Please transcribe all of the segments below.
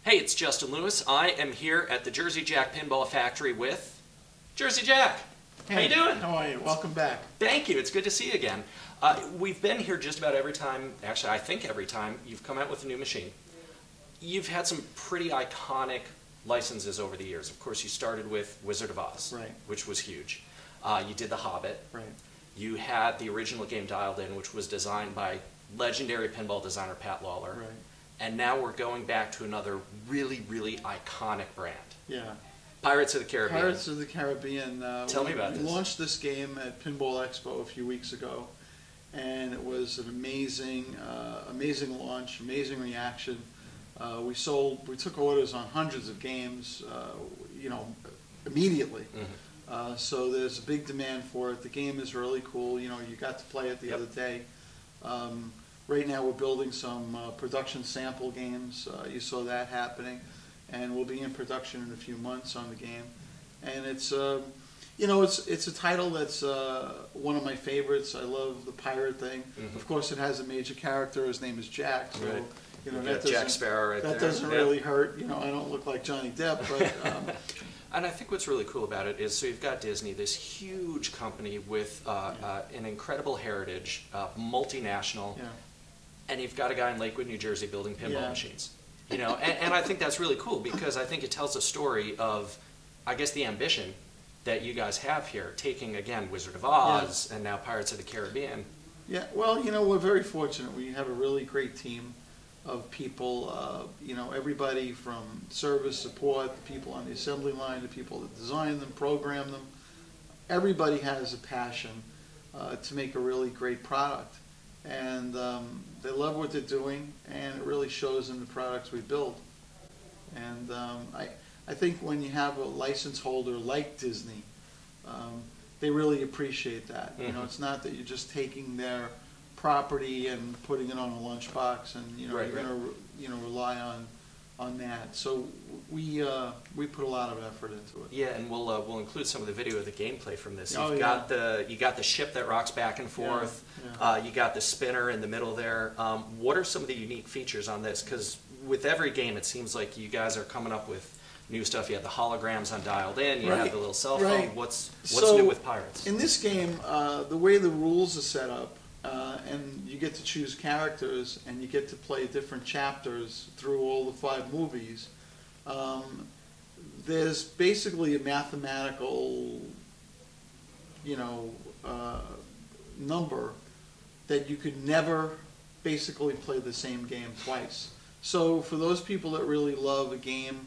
Hey, it's Justin Lewis. I am here at the Jersey Jack Pinball Factory with Jersey Jack. Hey, how you doing? How are you? Welcome back. Thank you. It's good to see you again. We've been here just about every time, actually I think every time, you've come out with a new machine. You've had some pretty iconic licenses over the years. Of course, you started with Wizard of Oz, right, which was huge. You did The Hobbit. Right. You had the original game Dialed In, which was designed by legendary pinball designer Pat Lawler. Right. And now we're going back to another really, really iconic brand. Yeah. Pirates of the Caribbean. Pirates of the Caribbean. Tell me about this. We launched this game at Pinball Expo a few weeks ago, and it was an amazing, amazing launch, amazing reaction. We took orders on hundreds of games, immediately. Mm-hmm. So there's a big demand for it. The game is really cool. You got to play it the other day. Right now we're building some production sample games. You saw that happening, and we'll be in production in a few months on the game. And it's it's a title that's one of my favorites. I love the pirate thing. Mm-hmm. Of course, it has a major character. His name is Jack. So right. That Jack Sparrow right there. That doesn't really hurt. I don't look like Johnny Depp, but. And I think what's really cool about it is, so you've got Disney, this huge company with an incredible heritage, multinational, and you've got a guy in Lakewood, New Jersey building pinball machines. And I think that's really cool because I think it tells a story of, I guess, the ambition that you guys have here, taking, again, Wizard of Oz and now Pirates of the Caribbean. Yeah, well, we're very fortunate. We have a really great team of people, everybody from service support, the people on the assembly line, the people that design them, program them. Everybody has a passion to make a really great product. And they love what they're doing, and it really shows in the products we build. And I think when you have a license holder like Disney, they really appreciate that. Mm-hmm. It's not that you're just taking their property and putting it on a lunchbox, and you're going to rely on that. So we put a lot of effort into it. Yeah, and we'll include some of the video of the gameplay from this. You got the ship that rocks back and forth. Yeah. You got the spinner in the middle there. What are some of the unique features on this? Because with every game, it seems like you guys are coming up with new stuff. You have the holograms on Dialed In. You have the little cell phone. Right. What's so, new with Pirates? In this game, the way the rules are set up, and you get to choose characters, and you get to play different chapters through all the 5 movies. There's basically a mathematical, number that you could never basically play the same game twice. So for those people that really love a game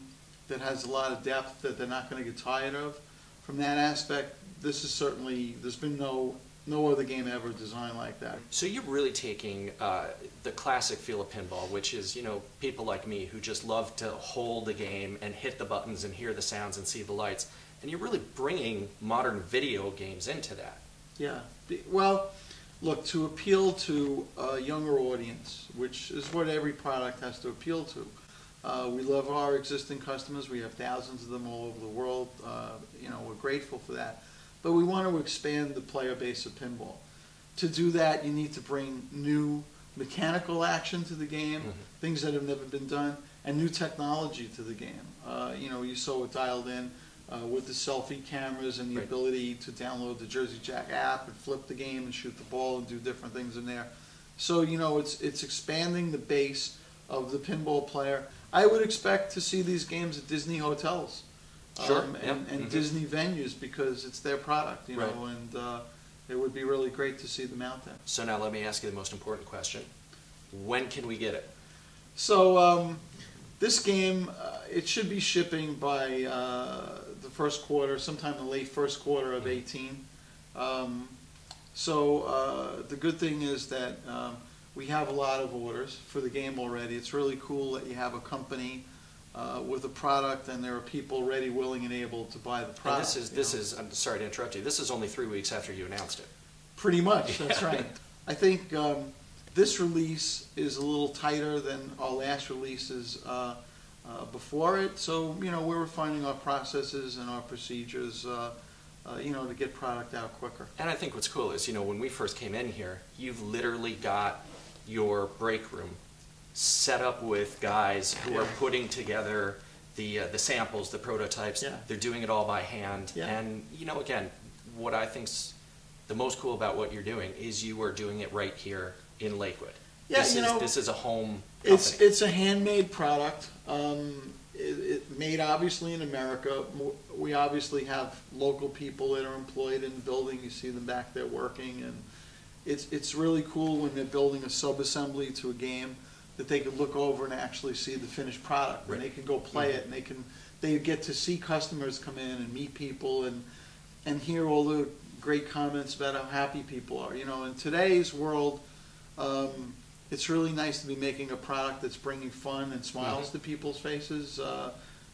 that has a lot of depth that they're not going to get tired of, from that aspect, this is certainly, there's been no other game ever designed like that. So you're really taking the classic feel of pinball, which is, people like me who just love to hold the game and hit the buttons and hear the sounds and see the lights, and you're really bringing modern video games into that. Yeah. Well, look, to appeal to a younger audience, which is what every product has to appeal to. We love our existing customers. We have thousands of them all over the world. We're grateful for that. But we want to expand the player base of pinball. To do that, you need to bring new mechanical action to the game, things that have never been done, and new technology to the game. You saw it Dialed In with the selfie cameras and the ability to download the Jersey Jack app and flip the game and shoot the ball and do different things in there. So, it's expanding the base of the pinball player. I would expect to see these games at Disney hotels. And Disney venues, because it's their product, and it would be really great to see them out there. So now let me ask you the most important question. When can we get it? So this game, it should be shipping by the first quarter, sometime in the late first quarter of 2018. The good thing is that we have a lot of orders for the game already. It's really cool that you have a company with a product, and there are people ready, willing, and able to buy the product. And this is. I'm sorry to interrupt you. This is only 3 weeks after you announced it. Pretty much, that's right. I think this release is a little tighter than our last releases before it. So we're refining our processes and our procedures, to get product out quicker. And I think what's cool is, when we first came in here, you've literally got your break room set up with guys who are putting together the samples, the prototypes. Yeah. They're doing it all by hand. Yeah. And, you know, again, what I think's the most cool about what you're doing is you are doing it right here in Lakewood. Yeah, This is a home It's company. it's a handmade product. It made obviously in America. We obviously have local people that are employed in the building. You see them back there working, and it's really cool when they're building a sub-assembly to a game that they can look over and actually see the finished product, and they can go play it, and they get to see customers come in and meet people and hear all the great comments about how happy people are. You know, in today's world, it's really nice to be making a product that's bringing fun and smiles to people's faces,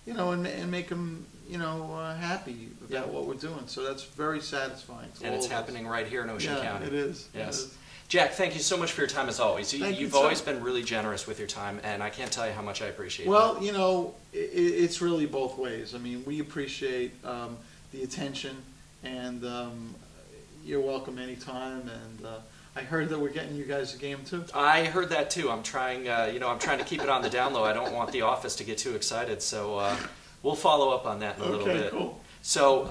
you know, and make them, you know, happy about what we're doing. So that's very satisfying to And all it's of us. happening right here in Ocean County. It is. Yes. It is. Jack, thank you so much for your time as always. Thank you, You've sir. always been really generous with your time, and I can't tell you how much I appreciate Well, that. you know, it's really both ways. I mean, we appreciate the attention, and you're welcome anytime. And I heard that we're getting you guys a game too. I heard that too. I'm trying, I'm trying to keep it on the down low. I don't want the office to get too excited, so we'll follow up on that in a little bit. Okay, cool. So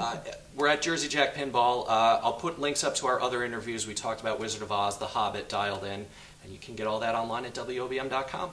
we're at Jersey Jack Pinball. I'll put links up to our other interviews. We talked about Wizard of Oz, The Hobbit, Dialed In, and you can get all that online at WOBM.com.